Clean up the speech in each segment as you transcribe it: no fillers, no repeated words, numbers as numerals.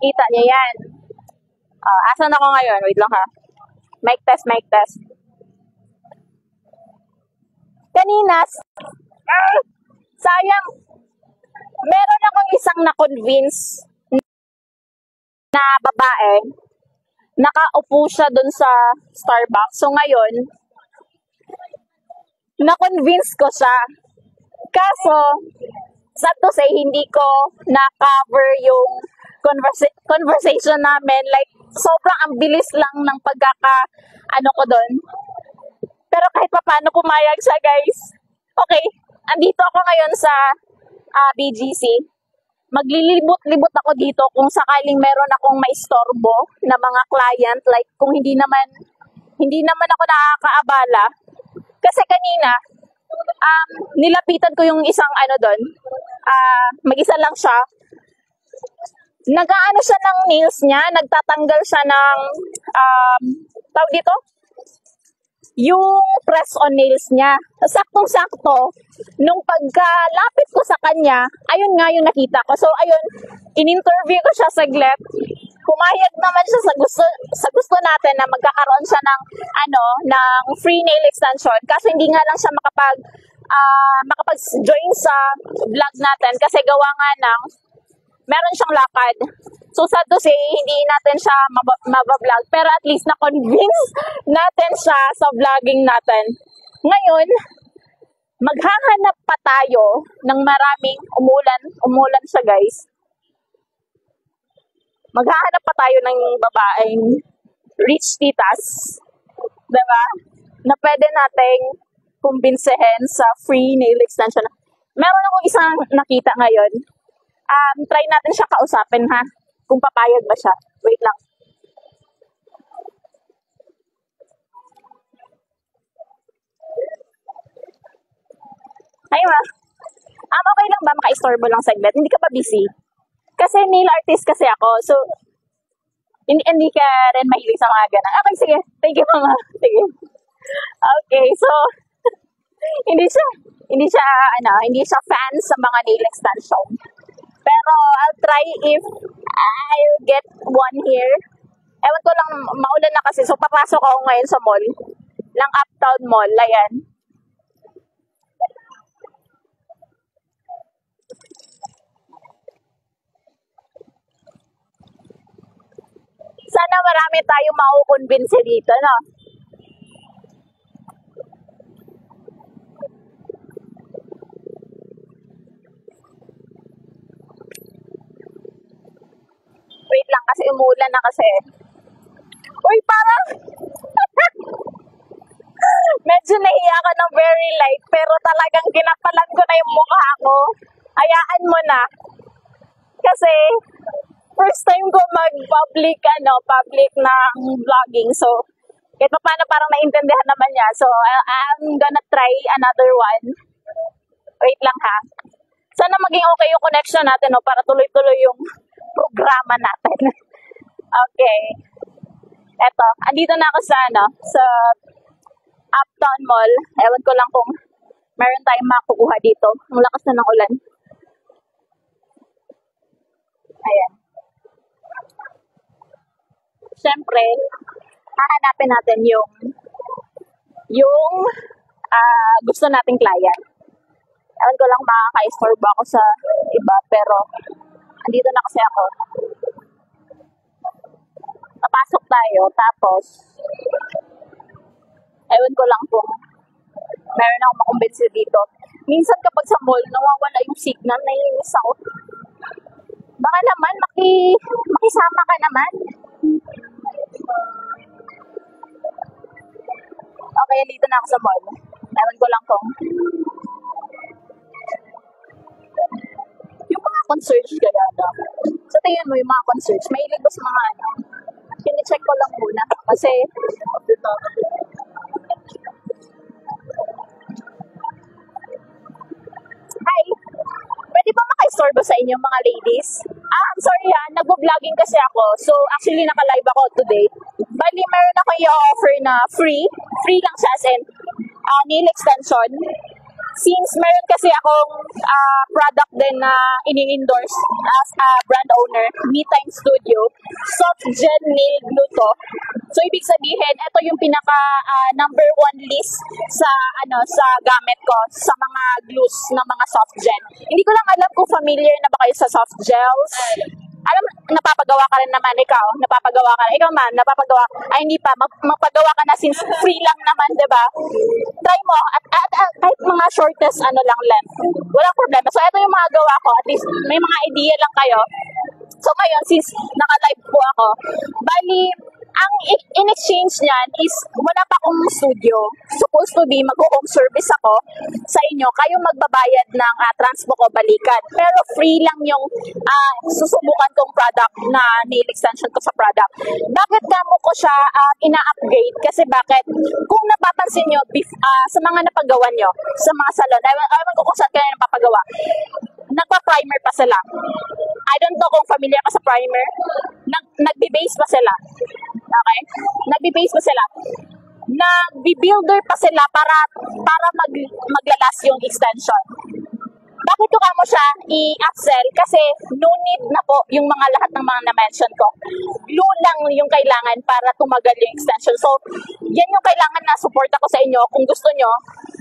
Kita niya yan. Asan ako ngayon? Wait lang ha. Mic test, mic test. Kanina, sayang, meron akong isang na-convince na babae. Nakaupo siya dun sa Starbucks. So ngayon, na-convince ko siya. Kaso, sad to say, hindi ko na-cover yung conversation namin. Like, sobrang ang bilis lang ng ko doon. Pero kahit pa paano pumayag siya, guys. Okay, andito ako ngayon sa BGC. Maglilibot-libot ako dito kung sakaling meron akong maistorbo na mga client. Like, kung hindi naman ako nakakaabala. Kasi kanina, nilapitan ko yung isang doon. Mag-isa lang siya. Nag-aano siya ng nails niya, nagtatanggal siya ng, tawag dito? Yung press on nails niya. Saktong-sakto, nung pagkalapit ko sa kanya, ayun nga yung nakita ko. So, ayun, in-interview ko siya saglit. Pumayag naman siya sa gusto natin na magkakaroon siya ng, ng free nail extension. Kasi hindi nga lang siya makapag-join sa vlog natin kasi gawa nga ng meron siyang lakad. So, sad to say, hindi natin siya mabablog. Pero at least na-convince natin siya sa vlogging natin. Ngayon, maghahanap pa tayo ng maraming umulan siya, guys. Maghahanap pa tayo ng babaeng rich titas. Diba? Na pwede nating kumbinsehin sa free nail extension. Meron akong isang nakita ngayon. Try natin siya kausapin, ha? Kung papayag ba siya. Wait lang. Hi, ma. Okay lang ba maka-istorbo lang saglit? Hindi ka pa busy? Kasi nail artist kasi ako. So, hindi ka rin mahilig sa mga ganun. Okay, sige. Thank you, mama. Sige. Okay, so, hindi siya fan sa mga nail extension. Pero I'll try if I'll get one here. Ewan ko lang, maulan na kasi. So, papasok ako ngayon sa mall. Lang Uptown Mall. Ayan. Sana marami tayong makukonvince dito, no? Wait lang kasi umulan na kasi. Uy, parang medyo nahiya ka ng very light pero talagang ginapalan ko na yung mukha ko. Hayaan mo na. Kasi first time ko mag-public ng vlogging. So, kahit pa paano parang naintindihan naman niya. So, I'm gonna try another one. Wait lang ha. Sana maging okay yung connection natin, no, para tuloy-tuloy yung programa natin. Okay. Eto, andito na ako sa Uptown Mall. Ewan ko lang kung meron tayong makukuha dito. Ang lakas na ng ulan. Ayan. Siyempre, hahanapin natin yung gusto nating client. Ewan ko lang makaka-istorbo ako sa iba, pero andito na kasi ako. Papasok tayo, tapos ewan ko lang kung meron akong makumbinsi dito. Minsan kapag sa mall, nawawala yung signal, naiinis ako. Baka naman, makisama ka naman. Okay, dito na ako sa mall. Ewan ko lang kung yung mga concierge kaya sa tingin mo yung mga concierge, mahilig ba sa mga kine-check ko lang muna kasi hi, pwede ba maka-istorbo sa inyo mga ladies? I'm sorry nagbo-vlogging kasi ako, so actually naka-live ako today. Bali meron ako i-offer na free lang siya as in nail extension. since meron kasi akong product din na ini-endorse as a brand owner, Me Time Studio, soft gel nail glue to. So ibig sabihin, ito yung pinaka number one list sa sa gamit ko sa mga glues ng mga soft gel. Hindi ko lang alam kung familiar na ba kayo sa soft gels. Alam, napapagawa ka rin naman ikaw. Napapagawa ka rin. Ikaw man, napapagawa. Ay, hindi pa. Magpagawa ka na since free lang naman, di ba? Try mo. At kahit mga shortest lang length. Walang problema. So, ito yung mga gawa ko. At least, may mga idea lang kayo. So, ngayon, since naka-live po ako, bali, ang in-exchange niyan is wala pa akong studio. Supposed to be mag-home service ako sa inyo. Kayo magbabayad ng transpo ko balikan. Pero free lang yung susubukan kong product na nail extension ko sa product. Bakit kamo ko siya ina-upgrade? Kasi bakit? Kung napapansin nyo, sa mga napagawa nyo, sa mga salon, ayaw ko kung saan kayo napapagawa, nagpa-primer pa sila. I don't know kung familiar ka sa primer. Nagbe-base pa sila. Okay? Nagbe-base pa sila. Nagbe-builder pa sila para maglalas yung extension. Bakit ko kamo siya i-upsell? Kasi no need na po yung mga lahat ng mga na-mention ko. Glue lang yung kailangan para tumagal yung extension. So, yan yung kailangan na support ako sa inyo. Kung gusto nyo,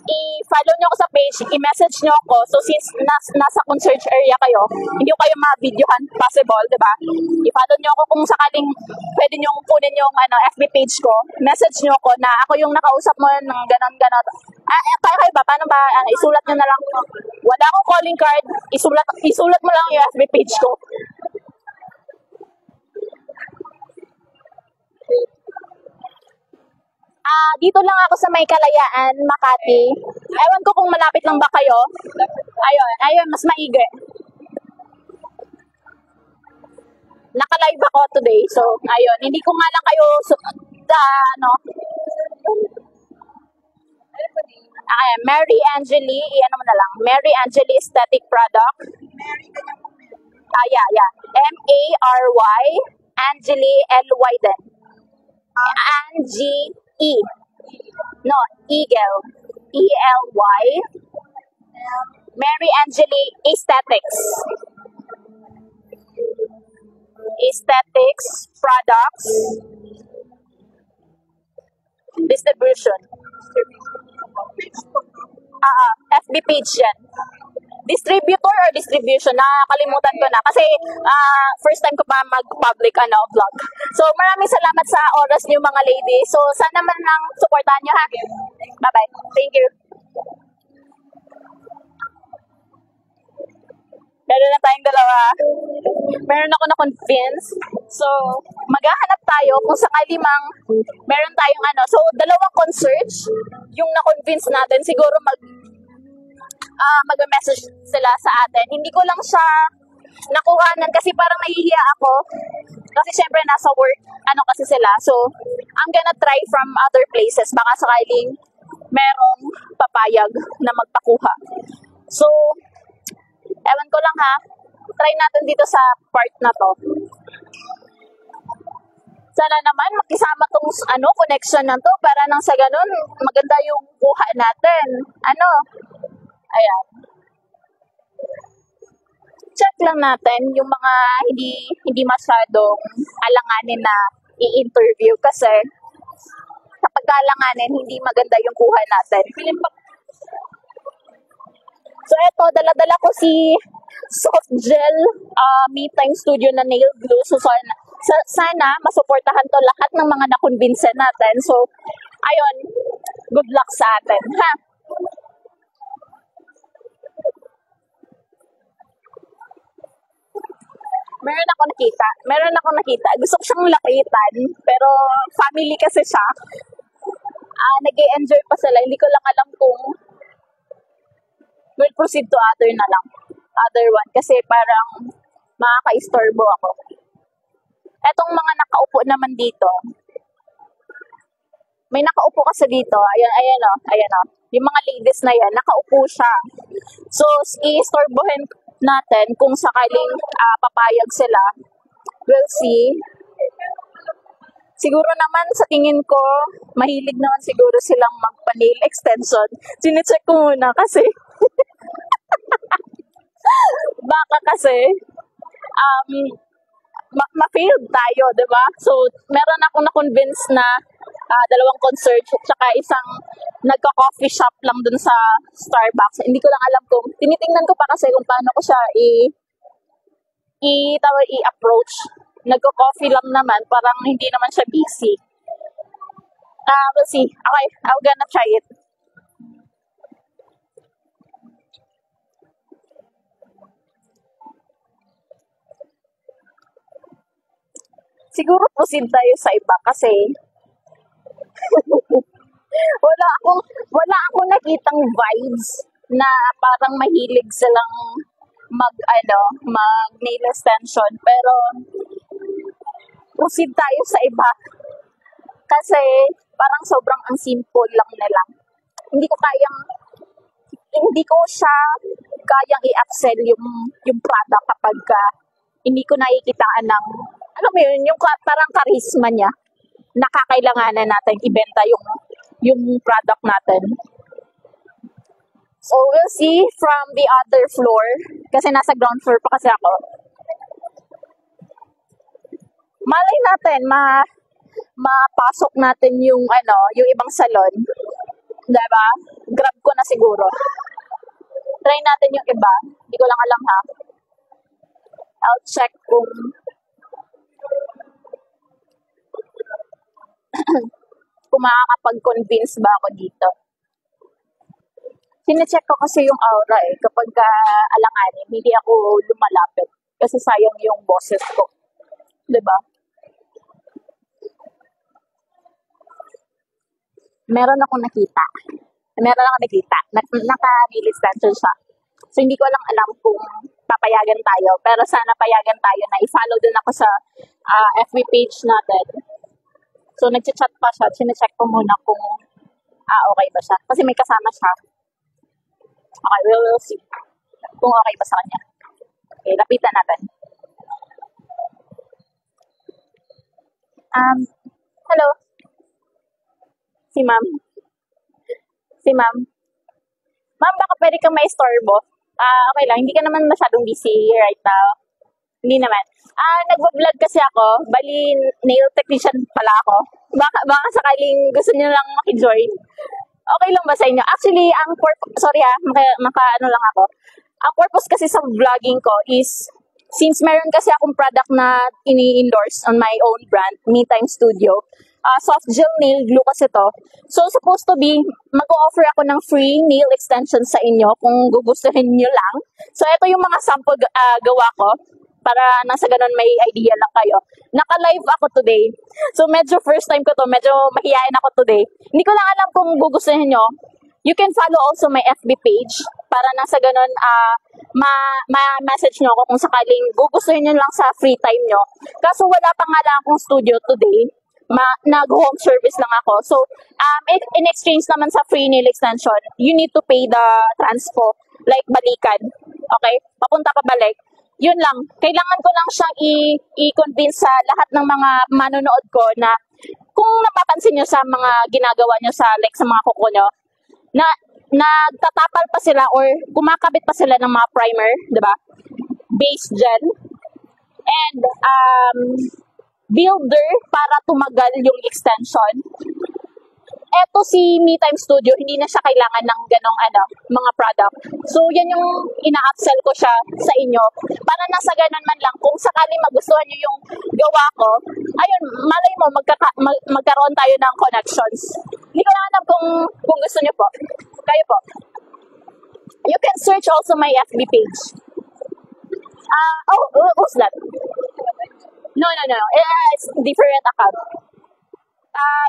i-follow nyo ako sa page, i-message nyo ako. So, since nasa concierge area kayo, hindi ko kayo ma-videohan possible, di ba? I-follow nyo ako kung sakaling pwede nyo kunin yung FB page ko. Message nyo ako na ako yung nakausap mo ng ganon-ganon. Kayo ba? Paano ba? Isulat nyo na lang. Wala akong calling card. Isulat mo lang yung FB page ko. Dito lang ako sa May Kalayaan, Makati. Ewan ko kung malapit lang ba kayo. Ayun, mas maigi. Naka-live ako today. So, ayun. Hindi ko nga lang kayo Mary Angeli, mo na lang. Mary Angeli Aesthetic Product. Yeah. M-A-R-Y Angeli L-Y din. Angie. No, Eagle. E-L-Y. Mary Angeli Aesthetics. Aesthetics Products. Distribution. FB page yan. Distributor or distribution? Nakakalimutan ko na. Kasi first time ko pa mag-public vlog. So maraming salamat sa oras niyo mga ladies. So sana man lang supportahan niyo ha. Bye-bye. Thank you. Meron na tayong dalawa. Meron ako na-convince. So, maghahanap tayo kung sakali mang meron tayong So, dalawang concierge yung na-convince natin. Siguro mag-message sila sa atin. Hindi ko lang siya nakuhanan kasi parang nahihiya ako. Kasi syempre nasa work, kasi sila. So, I'm gonna try from other places. Baka sakaling merong papayag na magpakuha. So, ewan ko lang ha. Try natin dito sa part na to. Sana naman makisama tong connection na to para nang sa ganun maganda yung kuha natin. Ayan. Check lang natin yung mga hindi masyadong alanganin na i-interview kasi kapag alanganin hindi maganda yung kuha natin. So, eto, dala-dala ko si soft gel Me Time Studio na nail glue. So, sana masuportahan to lahat ng mga na-convince natin. So, ayun, good luck sa atin, ha? Meron ako nakita. Gusto ko siyang lapitan, pero family kasi siya. Nag-i-enjoy pa sila. Hindi ko lang alam kung we'll proceed to other one kasi parang makaka-istorbo ako. Etong mga nakaupo naman dito, may nakaupo kasi dito, ayan o, yung mga ladies na yan, nakaupo siya. So, i-istorbohin natin kung sakaling papayag sila. We'll see. Siguro naman sa tingin ko, mahilig naman siguro silang magpa-nail extension. Sinecheck ko muna kasi Baka kasi, um, ma-failed tayo, di ba? So, meron akong na-convince na dalawang concert at saka isang nagka-coffee shop lang dun sa Starbucks. Hindi ko lang alam kung, tinitingnan ko pa kasi kung paano ko siya i-approach. Nagka-coffee lang naman, parang hindi naman siya busy. We'll see. Okay, I'm gonna try it. Siguro proceed tayo sa iba kasi wala akong nakitang vibes na parang mahilig silang mag nail extension, pero proceed tayo sa iba kasi parang sobrang ang simple lang nila. Hindi ko siya kayang i-upsell yung product kapag hindi ko nakikita ng alam mo yun, yung parang charisma niya, nakakailanganan natin ibenta yung product natin. So, we'll see from the other floor, kasi nasa ground floor pa kasi ako. Malay natin, mapasok natin yung ibang salon. Diba? Grab ko na siguro. Try natin yung iba. Hindi ko lang alam ha. I'll check kung makakapag-convince ba ako dito. Sinecheck ko kasi yung aura kapag alanganin, hindi ako lumalapit. Kasi sayang yung boses ko. Diba? Meron akong nakita. Naka-nail extension siya. So, hindi ko lang alam kung papayagan tayo. Pero sana payagan tayo na i-follow din ako sa FB page natin. So, nag-chat pa siya. Sinecheck ko muna kung okay ba siya. Kasi may kasama siya. Okay, we'll see kung okay ba sa kanya. Okay, lapitan natin. Hello. Si ma'am. Ma'am, baka pwede kang maistorbo. Okay lang. Hindi ka naman masyadong busy right now. Hindi naman. Nagbablog kasi ako. Bali, nail technician pala ako. Baka sakaling gusto niyo lang maki-join. Okay lang ba sa inyo? Actually, sorry ha, lang ako. Ang purpose kasi sa vlogging ko is, since meron kasi akong product na ini-endorse on my own brand, Me Time Studio, soft gel nail glue kasi to. So, supposed to be, mag-o-offer ako ng free nail extension sa inyo kung gugustuhin nyo lang. So, ito yung mga sample gawa ko para nasa ganun may idea lang kayo. Naka-live ako today. So, medyo first time ko to. Medyo mahihayin ako today. Hindi ko lang alam kung gugustuhin nyo. You can follow also my FB page para nasa ganun ma-message nyo ako kung sakaling gugustuhin nyo lang sa free time nyo. Kaso wala pa nga lang akong studio today. Nag-home service lang ako. So, in exchange naman sa free nail extension, you need to pay the transpo. Like, balikan. Okay? Papunta pa balik. Yun lang. Kailangan ko lang siyang i-convince sa lahat ng mga manonood ko na kung napapansin nyo sa mga ginagawa nyo sa mga kuko nyo, na nagtatapal pa sila or kumakabit pa sila ng mga primer, di ba? Base gel. And, builder para tumagal yung extension. Eto si Me Time Studio, hindi na siya kailangan ng ganong mga product. So, yan yung ina-upsell ko siya sa inyo. Para nasa ganon man lang, kung sakali magustuhan nyo yung gawa ko, ayun, malay mo, magkaroon tayo ng connections. Hindi ko na alam kung gusto nyo po. Kayo po. You can search also my FB page. Who's that? No. It's different account.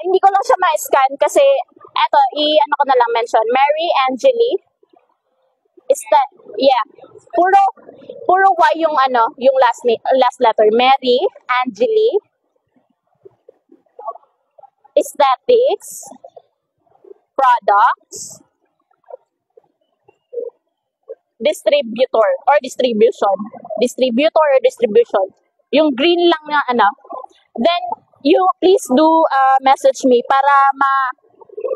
Hindi ko lang siya ma-scan kasi eto, ko na lang mention. Mary Angeli. Is that, yeah. Puro Y yung yung last letter. Mary Angeli. Aesthetics. Products. Distributor or distribution. Yung green lang na Then, you please do message me para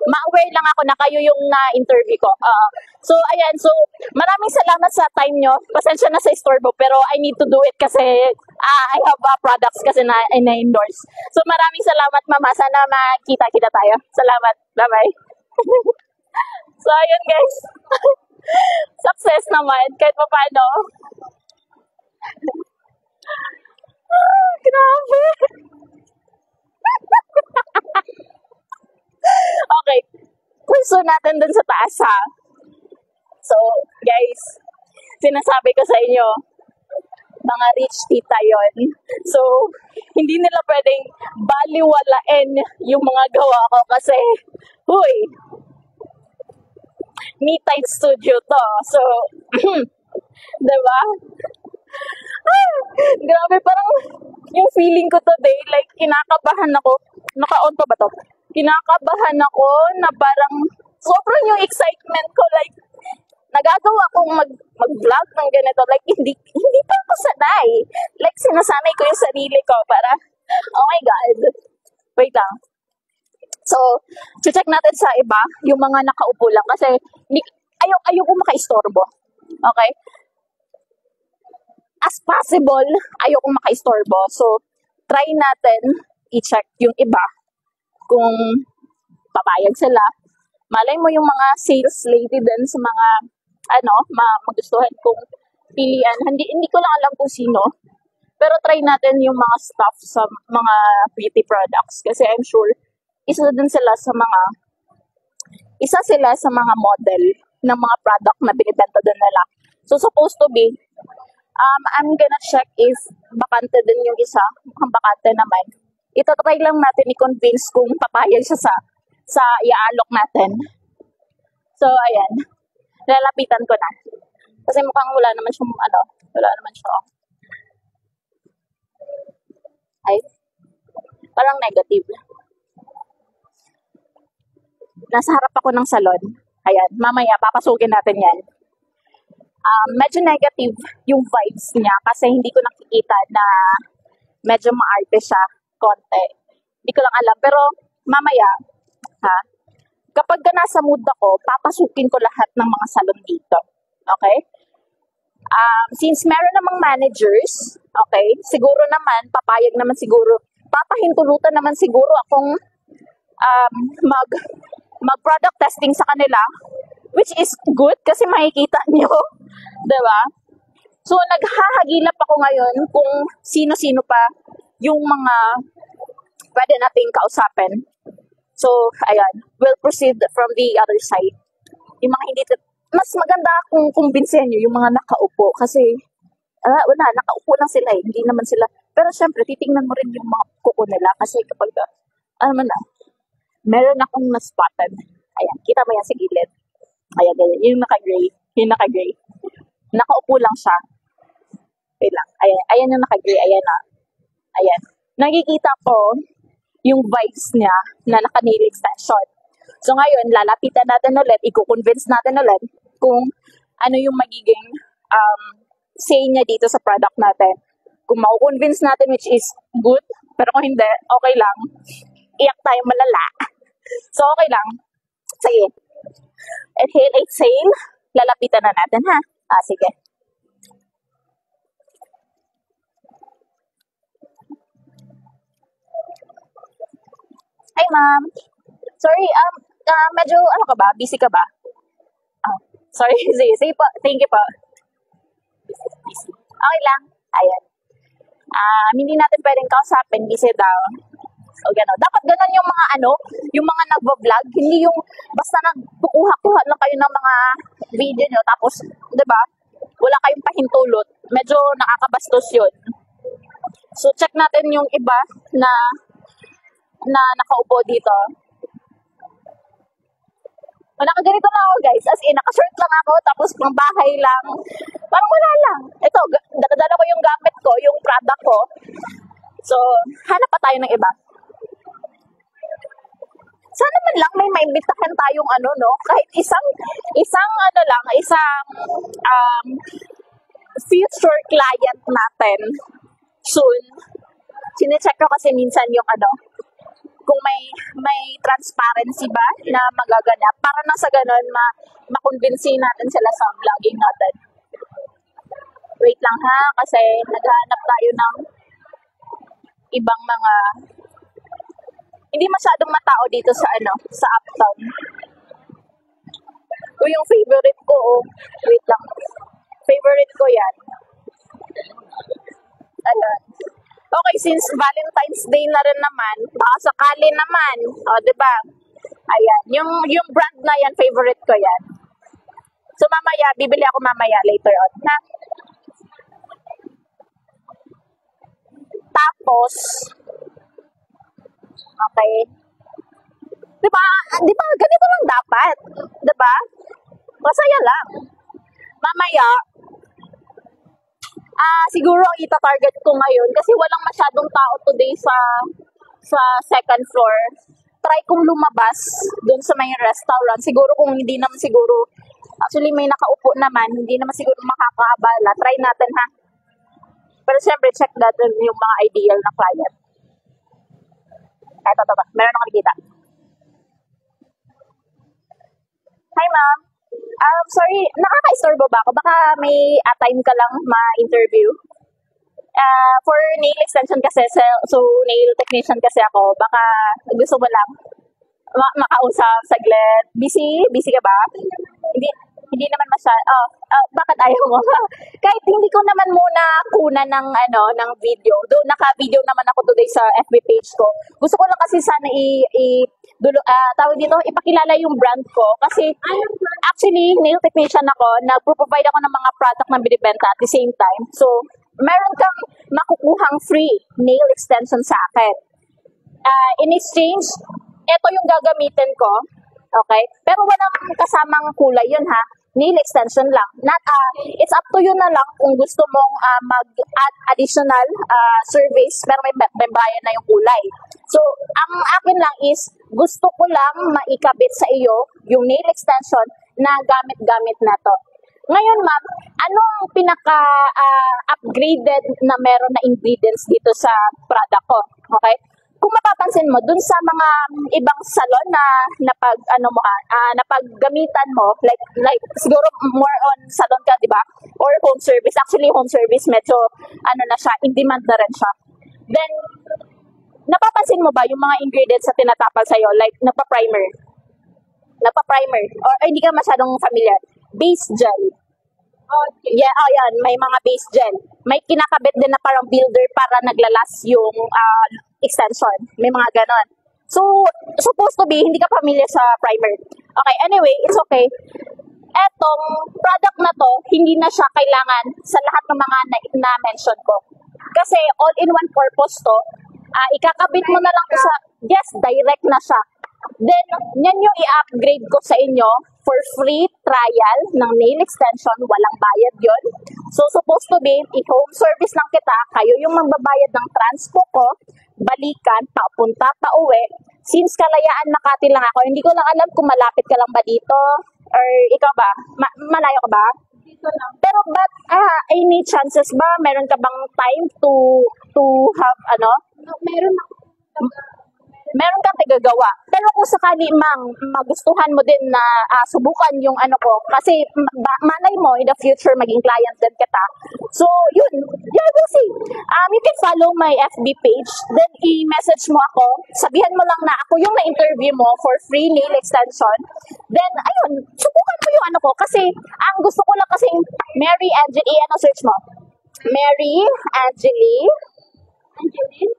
ma-aware lang ako na kayo yung na-interview ko. So, ayan. So, maraming salamat sa time nyo. Pasensya na sa istorbo, pero I need to do it kasi I have products kasi na-endorse. So, maraming salamat, Mama. Sana makita-kita tayo. Salamat. Bye-bye. So, ayun, guys. Success naman, kahit pa paano. Grabe. Okay. Pulso natin dun sa taas, ha? So, guys, sinasabi ko sa inyo, mga rich tita yon. So, hindi nila pwedeng baliwalain yung mga gawa ko kasi, huy, me time studio to. So, diba? Grabe, parang yung feeling ko today, like, kinakabahan ako. Naka-on pa ba to? Kinakabahan ako na parang sobrang yung excitement ko, like, nagagawa akong mag-vlog ng ganito. Like, hindi pa ako sanay. Like, sinasanay ko yung sarili ko para, oh my God. Wait lang. So, check natin sa iba, yung mga nakaupo lang. Kasi, ayaw ko maka-istorbo. Okay? As possible, ayaw ko maka-istorbo. So, try natin i-check yung iba kung papayag sila. Malay mo yung mga sales lady din sa mga magustuhan kong pilian. Hindi ko lang alam kung sino. Pero try natin yung mga stuff sa mga beauty products. Kasi I'm sure, isa sila sa mga model ng mga product na binibenta din nila. So, supposed to be, I'm gonna check if bakante din yung isa. Mukhang bakante naman. Itatry lang natin i-convince kung papayag siya sa iaalok natin. So, ayan. Lalapitan ko na. Kasi mukhang wala naman siya. Ay, parang negative. Nasa harap ako ng salon. Ayan, mamaya, papasukin natin yan. Medyo negative yung vibes niya kasi hindi ko nakikita na medyo maarte siya, konti. Hindi ko lang alam. Pero, mamaya, kapag nasa mood ako, papasukin ko lahat ng mga salon dito. Okay? Since meron namang managers, okay, siguro naman, papayag naman siguro, papahintulutan naman siguro akong mag-product testing sa kanila, which is good kasi makikita nyo, diba? So, naghahagilap ako ngayon kung sino-sino pa yung mga pwede nating kausapin. So, ayan, we'll proceed from the other side. Yung mga hindi, mas maganda kung kumbinsihan nyo yung mga nakaupo kasi, wala, nakaupo lang sila eh, hindi naman sila. Pero syempre, titingnan mo rin yung mga kuko nila kasi kapag, meron akong na-spotted. Ayan, kita mo yan sa gilid. Ayan, yung naka-gray. Nakaupo lang siya. Wait lang, ayan yung naka-gray, ayan na. Ayan. Nakikita ko yung vibes niya na naka-nail extension. So ngayon, lalapitan natin ulit, i-convince natin ulit kung ano yung magiging say niya dito sa product natin. Kung mako-convince natin which is good, pero kung hindi, okay lang. Iyak tayo malala. So okay lang. Sige. Inhale, exhale. Lalapitan na natin ha. Sige. Hi, ma'am. Sorry, medyo, ka ba? Busy ka ba? Sorry, sige po. Thank you po. Busy. Okay lang. Ayan. Hindi natin pwedeng kausapin, busy daw. O gano'n. Dapat gano'n yung mga nagbo-vlog. Hindi yung basta nagkukuha-kuha lang kayo ng mga video nyo. Tapos, di ba, wala kayong pahintulot. Medyo nakakabastos yun. So, check natin yung iba na nakaupo dito. Nakaganito na ako, guys. As in, naka-shirt lang ako, tapos pang bahay lang. Parang wala lang. Ito, dala ko yung gamit ko, yung product ko. So, hanap pa tayo ng iba. Sana man lang may maimbitahan tayong kahit isang future client natin soon. Sinecheck ko kasi minsan yung kung may transparency ba na magaganap para na sa ganun makonvince natin sila sa vlogging natin. Wait lang ha, kasi naghahanap tayo ng ibang mga hindi masyadong matao dito sa sa Uptown. O yung favorite ko, wait lang. Favorite ko yan. Ayan. Okay, since Valentine's Day na rin naman, baka sakali naman, diba? Ayan, yung brand na yan, favorite ko yan. So mamaya, bibili ako mamaya later on, ha? Tapos, okay. Diba, ganito lang dapat. Diba? Masaya lang. Mamaya, siguro ita-target ko ngayon kasi walang masyadong tao today sa second floor. Try kong lumabas dun sa may restaurant. Siguro kung hindi naman siguro, actually may nakaupo naman, hindi naman siguro makakaabala. Try natin ha. Pero syempre, check natin yung mga ideal na client. Ito, meron akong nakikita. Hi ma'am. Sorry, nakaka-istorbo ba ako? Baka may time ka lang ma-interview. For nail extension kasi, so nail technician kasi ako, baka gusto mo lang makausap saglit. Busy ka ba? Hindi naman bakit ayaw mo? Kahit hindi ko naman muna kunan ng video. Doon naka-video naman ako today sa FB page ko. Gusto ko lang kasi sana tawag dito, ipakilala yung brand ko. Kasi actually, nail technician ako, nagpo-provide ako ng mga product na binibenta at the same time. So, meron kang makukuhang free nail extension sa akin. In exchange, ito yung gagamitin ko. Okay? Pero walang kasamang kulay yun ha. Nail extension lang. It's up to you na lang kung gusto mong mag-add additional service pero may bayan na yung kulay. So, ang akin lang is gusto ko lang maikabit sa iyo yung nail extension na gamit-gamit na to. Ngayon ma'am, anong pinaka-upgraded na meron na ingredients dito sa product ko? Okay? Kung mapapansin mo, dun sa mga ibang salon na napaggamitan mo, like siguro more on salon ka, di ba? Or home service. Actually, home service, medyo, na siya, in demand na rin siya. Then, napapansin mo ba yung mga ingredients na tinatapal sa'yo? Like, napa-primer. Or hindi ka masyadong familiar. Base gel. Okay. Yeah, yan. May mga base gel. May kinakabit din na parang builder para naglalas yung extension. May mga ganon. So, supposed to be, hindi ka familiar sa primer. Okay, anyway, it's okay. Etong product na to, hindi na siya kailangan sa lahat ng mga na-mention ko. Kasi all-in-one purpose to, ikakabit mo na lang sa, yes, direct na siya. Then, yan yung i-upgrade ko sa inyo for free trial ng nail extension. Walang bayad yon. So, supposed to be, i-home service lang kita. Kayo yung magbabayad ng transpo ko, balikan, papunta, pauwi. Since Kalayaan, Makati lang ako, hindi ko lang alam kung malapit ka lang ba dito or ikaw ba? Malayo ka ba? Dito lang. Pero but, any chances ba? Meron ka bang time to have, meron kang tigagawa. Pero kung sakali magustuhan mo din na subukan yung ko, kasi malay mo in the future maging client din kita. So, yun. Yeah, we'll see. You can follow my FB page, then i-message mo ako. Sabihan mo lang na ako yung na-interview mo for free nail extension. Then, ayun, subukan mo yung ko. Kasi, ang gusto ko lang kasi, Mary Angeli, search mo? Mary Angeli.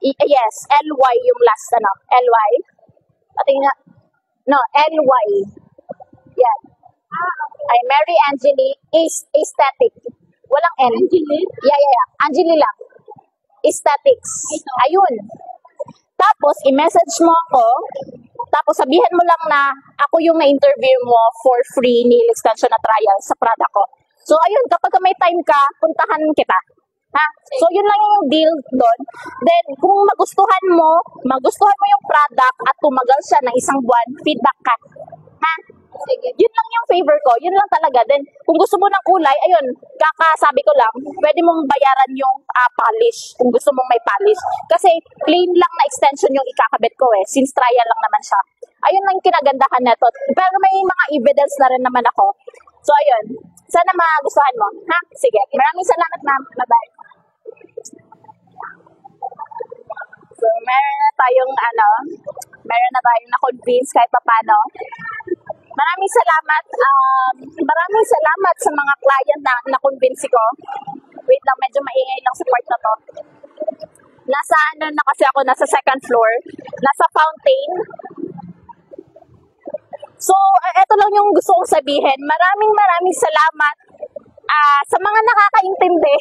Yes, L-Y yung last, L-Y. L-Y. Yan. Ay, Mary Angeli is aesthetic. Walang N. Angeli? Yeah. Angeli lang. Aesthetics. Ayun. Tapos, i-message mo ako. Tapos, sabihan mo lang na ako yung na-interview mo for free nail extension na trial sa product ko. So, ayun, kapag may time ka, puntahan kita. Ha? So, yun lang yung deal doon. Then, kung magustuhan mo yung product at tumagal siya ng isang buwan, feedback ka. Ha? Sige. Yun lang yung favor ko. Yun lang talaga. Then, kung gusto mo ng kulay, ayun, kakasabi ko lang, pwede mong bayaran yung polish kung gusto mong may polish. Kasi, plain lang na extension yung ikakabit ko eh. Since trial lang naman siya. Ayun lang yung kinagandahan na to. Pero may mga evidence na rin naman ako. So, ayun. Sana magustuhan mo. Ha? Sige. Maraming salamat, ma'am. Bye-bye. So, meron na tayong na-convince kahit paano. Maraming salamat. Maraming salamat sa mga client na na-convince ko. Wait lang, medyo maingay lang sa part na to. Nasa na kasi ako, nasa second floor. Nasa fountain. So, eto lang yung gusto kong sabihin. Maraming salamat sa mga nakakaintindi.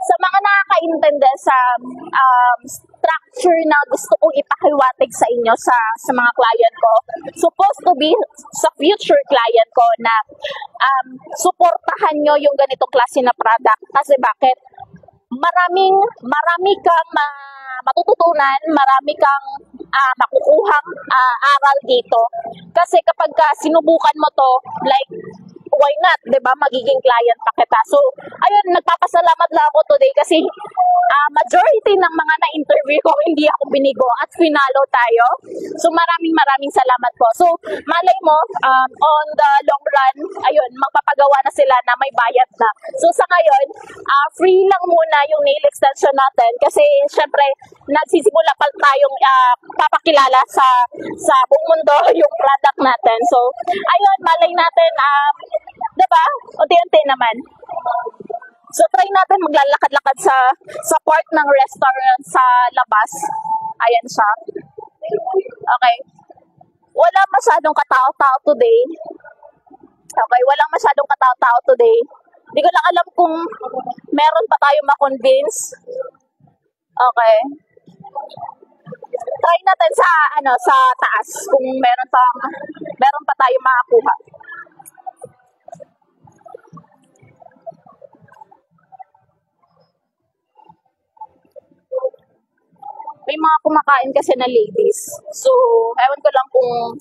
Sa mga nakakaintindi sa structure na gusto kong ipahiwatig sa inyo sa mga client ko. Supposed to be sa future client ko na suportahan nyo yung ganitong klase na product. Kasi bakit? Marami kang matututunan, marami kang makukuhang aral dito. Kasi kapag sinubukan mo to, like, why not, 'di ba? Magiging client pa kita. So, ayun, nagpapasalamat lang ako today kasi majority ng mga na-interview ko hindi ako binigo at finalo tayo. So, maraming salamat po. So, malay mo, on the long run, ayun, magpapagawa na sila na may bayad na. So, sa ngayon, free lang muna yung nail extension natin kasi syempre, nagsisimula pa tayong papakilala sa buong mundo yung product natin. So, ayun, malay natin, diba? Unti-unti naman. So, try natin maglalakad-lakad sa part ng restaurant sa labas. Ayan siya. Okay. Wala masyadong katao-tao today. Okay, walang masyadong katao-tao today. Hindi ko lang alam kung meron pa tayo ma-convince. Okay. Try natin sa taas kung meron pa tayo makakuha. May mga kumakain kasi na ladies. So, ewan ko lang kung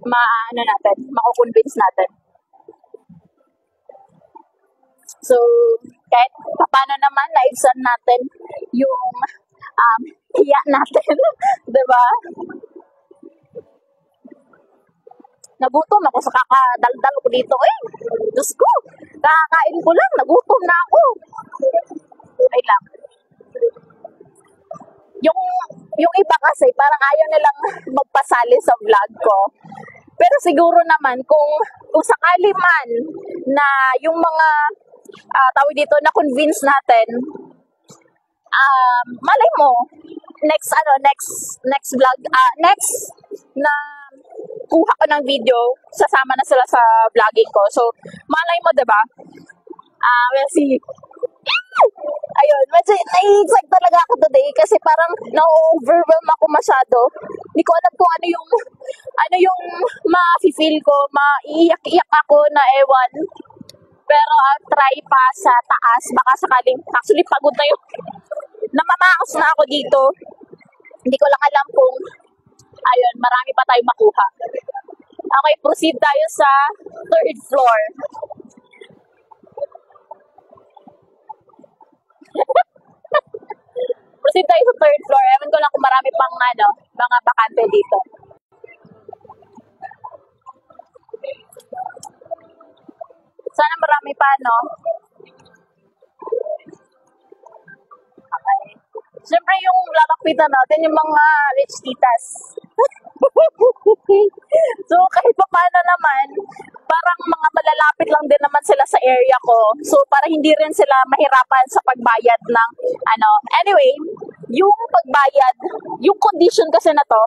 mako-convince natin. So, kahit paano naman, naibsan natin yung hiya natin. Diba? Nagutom ako sa kakadaldal ko dito. Diyos ko, kakakain ko lang, nagutom na ako. Ay lang. Yung iba kasi, parang ayaw nilang magpasali sa vlog ko. Pero siguro naman, kung sakali man na yung mga tawag dito na convince natin, malay mo, next vlog, next na kuha ko ng video, sasama na sila sa vlogging ko. So, malay mo, diba? We'll see. Ayun, medyo na-excite talaga ako today kasi parang na-overwhelm ako masyado. Hindi ko alam kung ano yung ma-feel ko, maiiyak-iyak ako na ewan. Pero I'll try pa sa taas, baka sakaling, actually pagod na namamakas na ako dito. Hindi ko lang alam kung, ayun, marami pa tayong makuha. Okay, proceed tayo sa third floor. Proceed tayo sa third floor. Ewan ko lang kung marami pang mga bakante dito. Sana marami pa, no? Okay. Siyempre yung lalapitan natin, yung mga rich titas. So, kahit pa paano naman, parang mga malalapit lang din naman sila sa area ko. So, para hindi rin sila mahirapan sa pagbayad ng Anyway, yung pagbayad, yung condition kasi na to,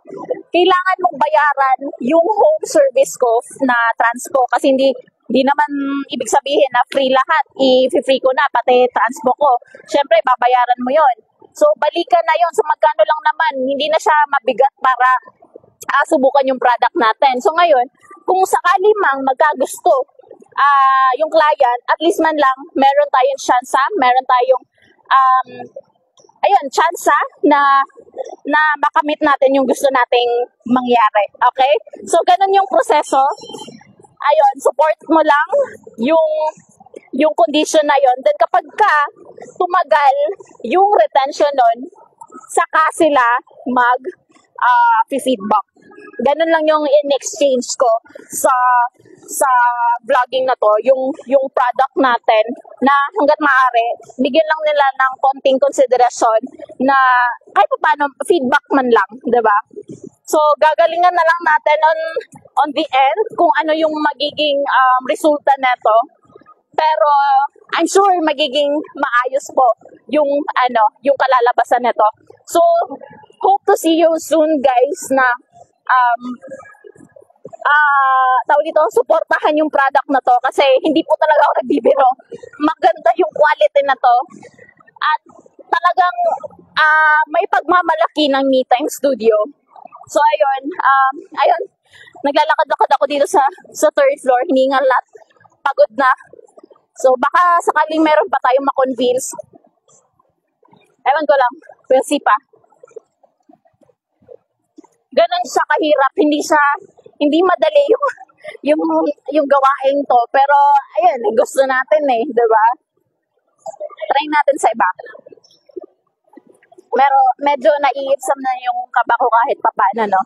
kailangan mong bayaran yung home service ko na transpo. Kasi hindi naman ibig sabihin na free lahat. I-free ko na, pati transpo ko. Siyempre, babayaran mo yon. So, balikan na yon. So, magkano lang naman. Hindi na siya mabigat para subukan yung product natin. So, ngayon, kung sakali mang magkagusto yung client, at least man lang, meron tayong chance, meron tayong chance na na makamit natin yung gusto nating mangyari. Okay? So, ganun yung proseso. Ayun, support mo lang yung condition na yon. Then kapag tumagal yung retention nun, saka sila feedback. Ganun lang yung in-exchange ko sa vlogging na to, yung product natin na hanggat maaari, bigyan lang nila ng konting konsiderasyon na kahit paano feedback man lang, 'di ba? So gagalingan na lang natin on the end kung ano yung magiging resulta neto. Pero I'm sure magiging maayos po yung kalalabasan nito. So hope to see you soon, guys, na tawag dito, suportahan yung product na to kasi hindi po talaga ako nagbibiro. Maganda yung quality na to at talagang may pagmamalaki ng Me Time Studio. So ayun, naglalakad-lakad ako dito sa third floor, hiningal na, pagod na. So baka sakaling meron pa tayong ma-convince. Ewan ko lang, we'll see pa. Ganun siya kahirap, hindi madali yung gawain to, pero ayun, gusto natin 'di ba? Try natin sa iba. Pero medyo naiipsam na yung kaba ko kahit papaano, no?